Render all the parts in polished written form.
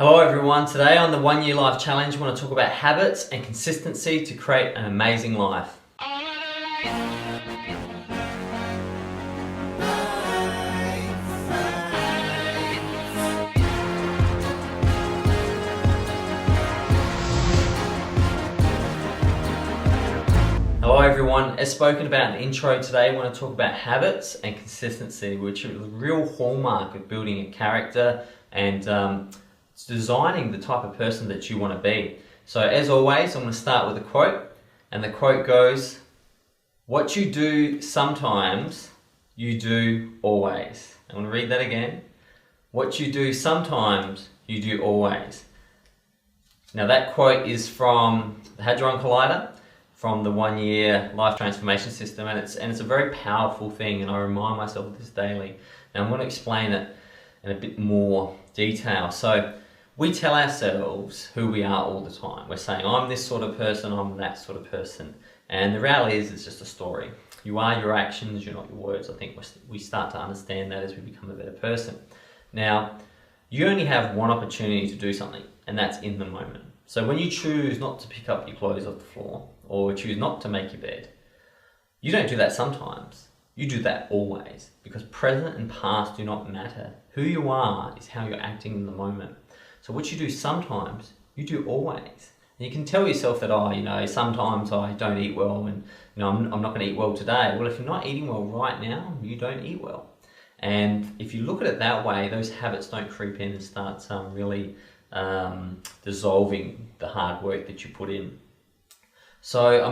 Hello everyone, today on the 1 Year Life Challenge I want to talk about habits and consistency to create an amazing life. Hello everyone, as spoken about in the intro today, I want to talk about habits and consistency, which are the real hallmark of building a character and designing the type of person that you want to be. So as always, I'm going to start with a quote, and the quote goes, "What you do sometimes, you do always." I'm going to read that again. What you do sometimes, you do always. Now that quote is from the Hadron Collider, from the 1 Year Life Transformation System, and it's a very powerful thing, and I remind myself of this daily. Now I'm going to explain it in a bit more detail. So we tell ourselves who we are all the time. We're saying, I'm this sort of person, I'm that sort of person. And the reality is it's just a story. You are your actions, you're not your words. I think we start to understand that as we become a better person. Now, you only have one opportunity to do something, and that's in the moment. So when you choose not to pick up your clothes off the floor, or choose not to make your bed, you don't do that sometimes. You do that always, because present and past do not matter. Who you are is how you're acting in the moment. So what you do sometimes, you do always. And you can tell yourself that, sometimes I don't eat well and, I'm not going to eat well today. Well, if you're not eating well right now, you don't eat well. And if you look at it that way, those habits don't creep in and start really dissolving the hard work that you put in. So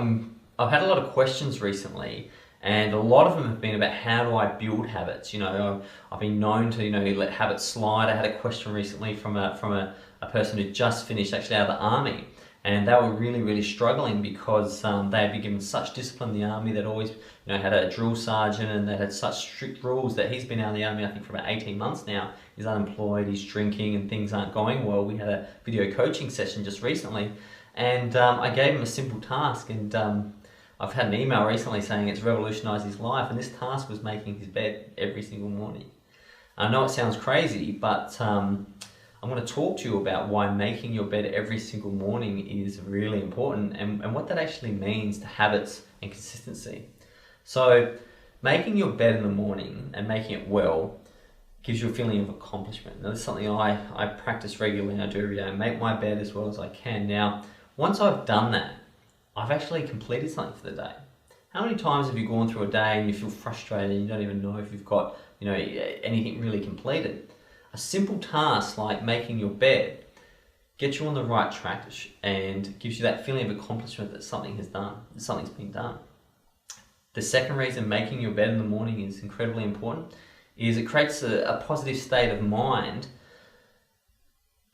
I've had a lot of questions recently, and a lot of them have been about how do I build habits. I've been known to let habits slide. I had a question recently from a person who just finished actually out of the army, and they were really struggling because they had been given such discipline in the army. They'd always had a drill sergeant, and they had such strict rules that he's been out of the army I think for about 18 months now. He's unemployed, he's drinking, and things aren't going well. We had a video coaching session just recently, and I gave him a simple task, and I've had an email recently saying it's revolutionised his life, and this task was making his bed every single morning. I know it sounds crazy, but I'm going to talk to you about why making your bed every single morning is really important, and what that actually means to habits and consistency. So making your bed in the morning and making it well gives you a feeling of accomplishment. Now, this is something I practice regularly, and I do every day. I make my bed as well as I can. Now, once I've done that, I've actually completed something for the day. How many times have you gone through a day and you feel frustrated and you don't even know if you've got anything really completed? A simple task like making your bed gets you on the right track and gives you that feeling of accomplishment that something's been done. The second reason making your bed in the morning is incredibly important is it creates a positive state of mind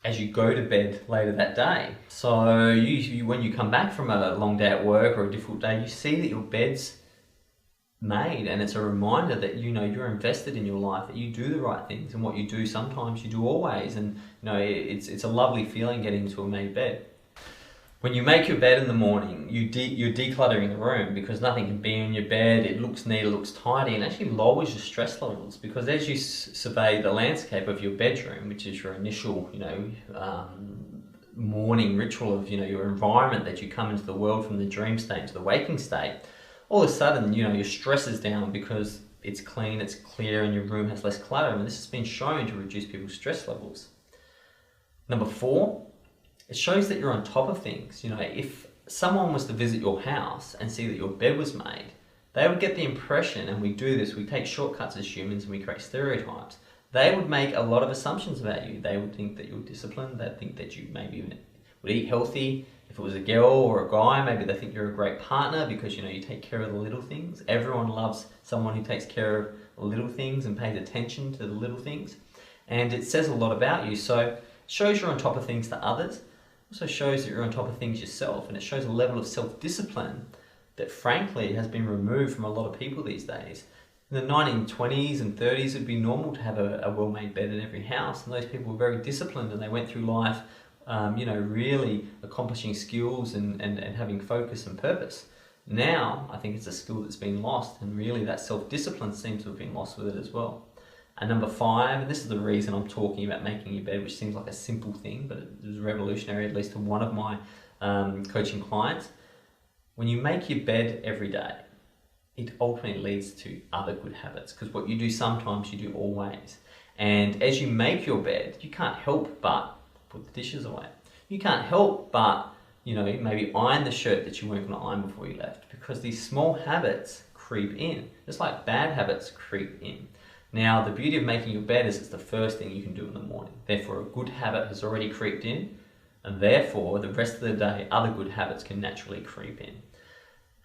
as you go to bed later that day. So you when you come back from a long day at work or a difficult day, you see that your bed's made, and it's a reminder that you're invested in your life, that you do the right things, and what you do sometimes you do always, and it's a lovely feeling getting into a made bed. When you make your bed in the morning, you're decluttering the room, because nothing can be in your bed. It looks neat, it looks tidy, and actually lowers your stress levels, because as you survey the landscape of your bedroom, which is your initial morning ritual of your environment that you come into the world from the dream state into the waking state, all of a sudden your stress is down because it's clean, it's clear, and your room has less clutter, and this has been shown to reduce people's stress levels. Number 4, it shows that you're on top of things. If someone was to visit your house and see that your bed was made, they would get the impression, and we do this, we take shortcuts as humans and we create stereotypes. They would make a lot of assumptions about you. They would think that you're disciplined, they'd think that you maybe would eat healthy. If it was a girl or a guy, maybe they think you're a great partner because you take care of the little things. Everyone loves someone who takes care of the little things and pays attention to the little things. And it says a lot about you. So it shows you're on top of things to others. Also shows that you're on top of things yourself, and it shows a level of self-discipline that frankly has been removed from a lot of people these days. In the 1920s and 30s, it'd be normal to have a well-made bed in every house, and those people were very disciplined, and they went through life really accomplishing skills and having focus and purpose. Now, I think it's a skill that's been lost, and really that self-discipline seems to have been lost with it as well. And number 5, and this is the reason I'm talking about making your bed, which seems like a simple thing, but it was revolutionary, at least to one of my coaching clients. When you make your bed every day, it ultimately leads to other good habits, because what you do sometimes, you do always. And as you make your bed, you can't help but put the dishes away. You can't help but, maybe iron the shirt that you weren't going to iron before you left, because these small habits creep in, just like bad habits creep in. Now, the beauty of making your bed is it's the first thing you can do in the morning. Therefore, a good habit has already creeped in, and therefore, the rest of the day, other good habits can naturally creep in.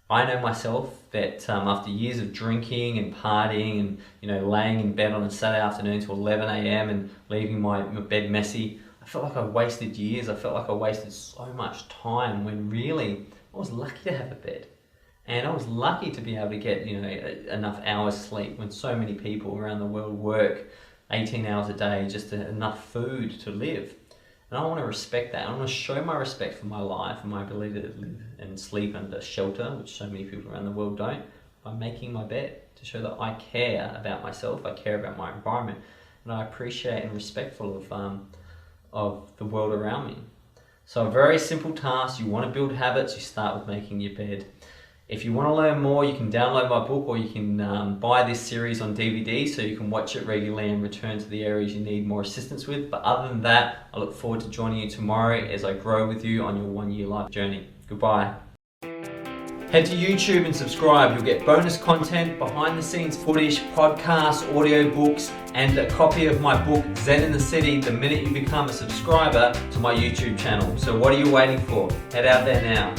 I know myself that after years of drinking and partying and laying in bed on a Saturday afternoon till 11 a.m. and leaving my bed messy, I felt like I wasted years. I felt like I wasted so much time, when really I was lucky to have a bed. And I was lucky to be able to get enough hours sleep, when so many people around the world work 18 hours a day just enough food to live. And I want to respect that. I want to show my respect for my life and my ability to live and sleep under shelter, which so many people around the world don't, by making my bed, to show that I care about myself, I care about my environment, and I appreciate and respectful of the world around me. So a very simple task. You want to build habits, you start with making your bed. If you want to learn more, you can download my book, or you can buy this series on DVD so you can watch it regularly and return to the areas you need more assistance with. But other than that, I look forward to joining you tomorrow as I grow with you on your 1-year life journey. Goodbye. Head to YouTube and subscribe. You'll get bonus content, behind the scenes footage, podcasts, audiobooks, and a copy of my book, Zen in the City, the minute you become a subscriber to my YouTube channel. So what are you waiting for? Head out there now.